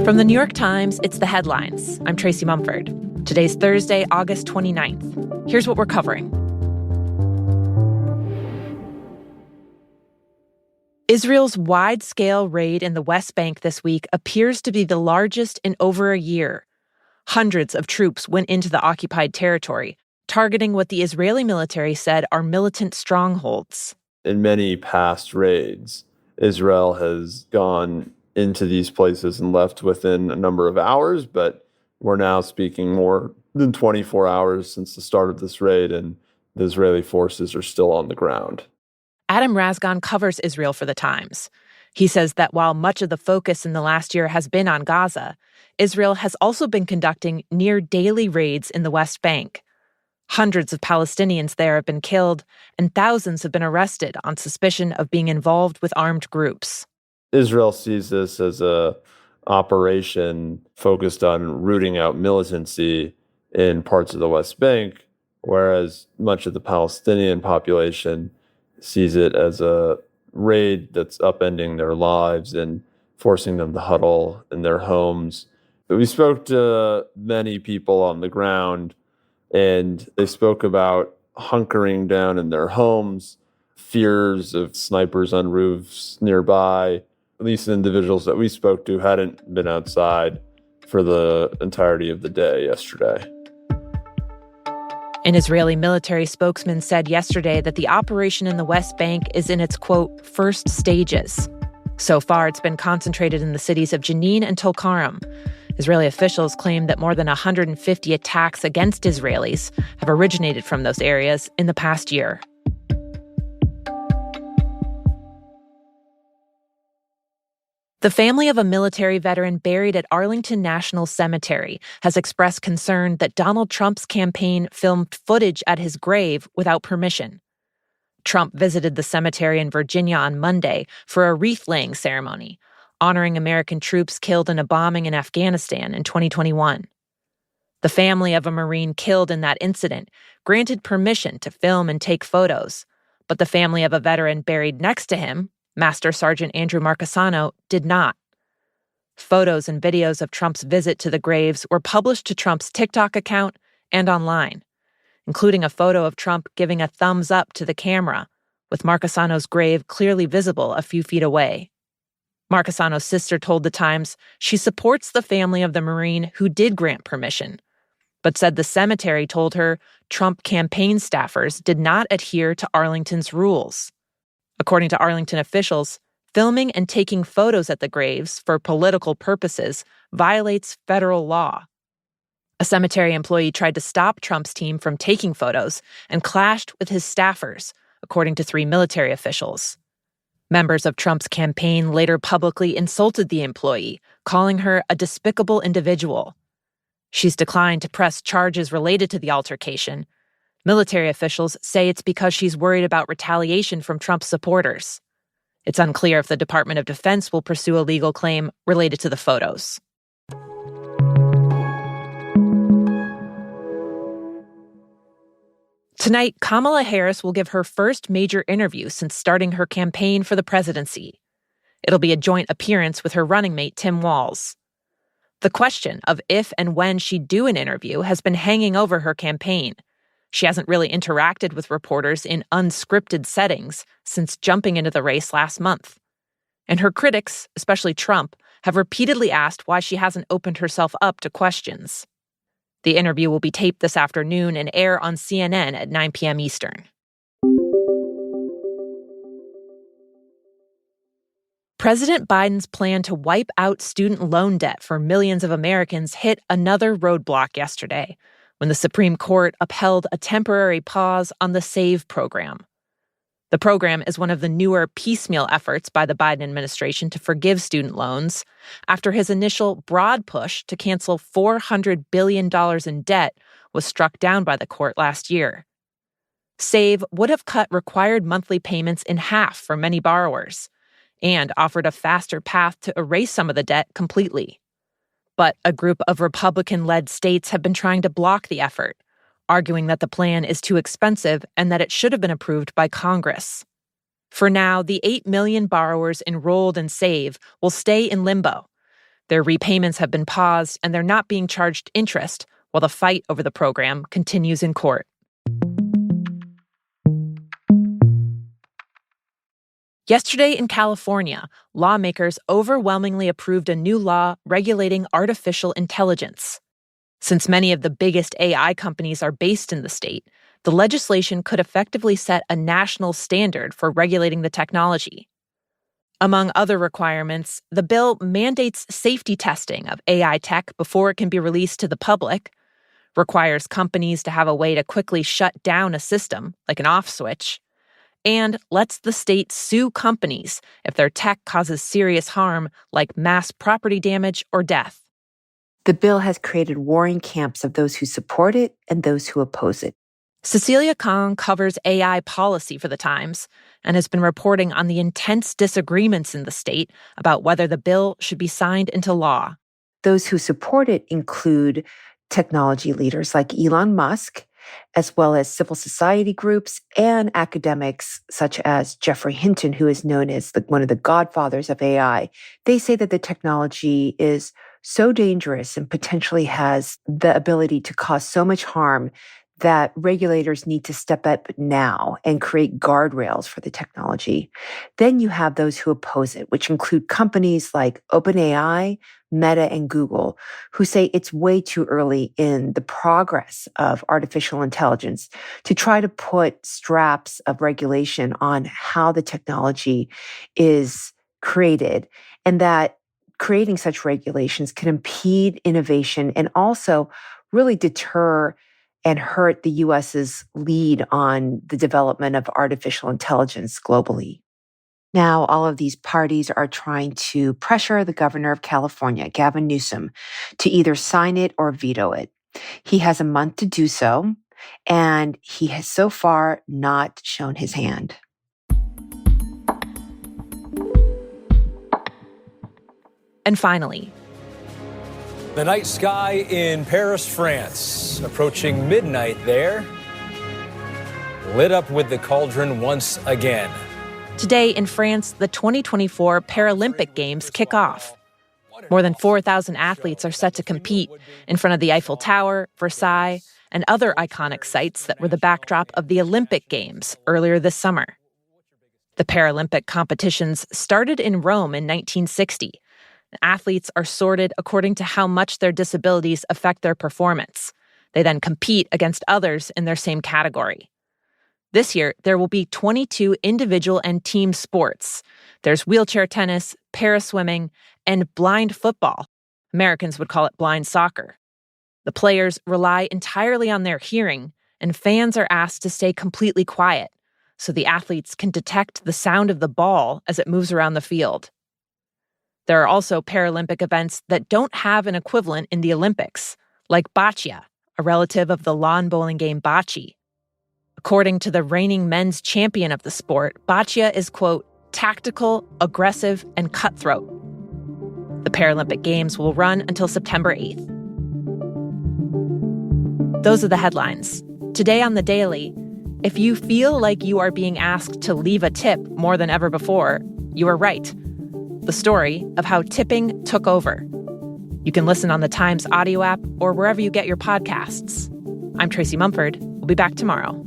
From the New York Times, it's The Headlines. I'm Tracy Mumford. Today's Thursday, August 29th. Here's what we're covering. Israel's wide-scale raid in the West Bank this week appears to be the largest in over a year. Hundreds of troops went into the occupied territory, targeting what the Israeli military said are militant strongholds. In many past raids, Israel has gone into these places and left within a number of hours, but we're now speaking more than 24 hours since the start of this raid, and the Israeli forces are still on the ground. Adam Razgan covers Israel for The Times. He says that while much of the focus in the last year has been on Gaza, Israel has also been conducting near-daily raids in the West Bank. Hundreds of Palestinians there have been killed, and thousands have been arrested on suspicion of being involved with armed groups. Israel sees this as an operation focused on rooting out militancy in parts of the West Bank, whereas much of the Palestinian population sees it as a raid that's upending their lives and forcing them to huddle in their homes. But we spoke to many people on the ground, and they spoke about hunkering down in their homes, fears of snipers on roofs nearby. At least the individuals that we spoke to hadn't been outside for the entirety of the day yesterday. An Israeli military spokesman said yesterday that the operation in the West Bank is in its, quote, first stages. So far, it's been concentrated in the cities of Jenin and Tulkarem. Israeli officials claim that more than 150 attacks against Israelis have originated from those areas in the past year. The family of a military veteran buried at Arlington National Cemetery has expressed concern that Donald Trump's campaign filmed footage at his grave without permission. Trump visited the cemetery in Virginia on Monday for a wreath-laying ceremony, honoring American troops killed in a bombing in Afghanistan in 2021. The family of a Marine killed in that incident granted permission to film and take photos, but the family of a veteran buried next to him, Master Sergeant Andrew Marchesano, did not. Photos and videos of Trump's visit to the graves were published to Trump's TikTok account and online, including a photo of Trump giving a thumbs up to the camera, with Marchesano's grave clearly visible a few feet away. Marchesano's sister told The Times she supports the family of the Marine who did grant permission, but said the cemetery told her Trump campaign staffers did not adhere to Arlington's rules. According to Arlington officials, filming and taking photos at the graves for political purposes violates federal law. A cemetery employee tried to stop Trump's team from taking photos and clashed with his staffers, according to 3 military officials. Members of Trump's campaign later publicly insulted the employee, calling her a despicable individual. She's declined to press charges related to the altercation. Military officials say it's because she's worried about retaliation from Trump's supporters. It's unclear if the Department of Defense will pursue a legal claim related to the photos. Tonight, Kamala Harris will give her first major interview since starting her campaign for the presidency. It'll be a joint appearance with her running mate, Tim Walz. The question of if and when she'd do an interview has been hanging over her campaign. She hasn't really interacted with reporters in unscripted settings since jumping into the race last month. And her critics, especially Trump, have repeatedly asked why she hasn't opened herself up to questions. The interview will be taped this afternoon and air on CNN at 9 p.m. Eastern. President Biden's plan to wipe out student loan debt for millions of Americans hit another roadblock yesterday, when the Supreme Court upheld a temporary pause on the SAVE program. The program is one of the newer piecemeal efforts by the Biden administration to forgive student loans after his initial broad push to cancel $400 billion in debt was struck down by the court last year. SAVE would have cut required monthly payments in half for many borrowers and offered a faster path to erase some of the debt completely. But a group of Republican-led states have been trying to block the effort, arguing that the plan is too expensive and that it should have been approved by Congress. For now, the 8 million borrowers enrolled in SAVE will stay in limbo. Their repayments have been paused, and they're not being charged interest while the fight over the program continues in court. Yesterday in California, lawmakers overwhelmingly approved a new law regulating artificial intelligence. Since many of the biggest AI companies are based in the state, the legislation could effectively set a national standard for regulating the technology. Among other requirements, the bill mandates safety testing of AI tech before it can be released to the public, requires companies to have a way to quickly shut down a system, like an off switch, and lets the state sue companies if their tech causes serious harm like mass property damage or death. The bill has created warring camps of those who support it and those who oppose it. Cecilia Kong covers AI policy for The Times and has been reporting on the intense disagreements in the state about whether the bill should be signed into law. Those who support it include technology leaders like Elon Musk, as well as civil society groups and academics such as Jeffrey Hinton, who is known as one of the godfathers of AI. They say that the technology is so dangerous and potentially has the ability to cause so much harm that regulators need to step up now and create guardrails for the technology. Then you have those who oppose it, which include companies like OpenAI, Meta, and Google, who say it's way too early in the progress of artificial intelligence to try to put straps of regulation on how the technology is created, and that creating such regulations can impede innovation and also really deter and hurt the U.S.'s lead on the development of artificial intelligence globally. Now, all of these parties are trying to pressure the governor of California, Gavin Newsom, to either sign it or veto it. He has a month to do so, and he has so far not shown his hand. And finally, the night sky in Paris, France, approaching midnight there, lit up with the cauldron once again. Today in France, the 2024 Paralympic Games kick off. More than 4,000 athletes are set to compete in front of the Eiffel Tower, Versailles, and other iconic sites that were the backdrop of the Olympic Games earlier this summer. The Paralympic competitions started in Rome in 1960. Athletes are sorted according to how much their disabilities affect their performance. They then compete against others in their same category. This year, there will be 22 individual and team sports. There's wheelchair tennis, paraswimming, and blind football. Americans would call it blind soccer. The players rely entirely on their hearing, and fans are asked to stay completely quiet so the athletes can detect the sound of the ball as it moves around the field. There are also Paralympic events that don't have an equivalent in the Olympics, like boccia, a relative of the lawn bowling game bocce. According to the reigning men's champion of the sport, boccia is, quote, tactical, aggressive, and cutthroat. The Paralympic Games will run until September 8th. Those are the headlines. Today on The Daily, if you feel like you are being asked to leave a tip more than ever before, you are right. The story of how tipping took over. You can listen on the Times audio app or wherever you get your podcasts. I'm Tracy Mumford. We'll be back tomorrow.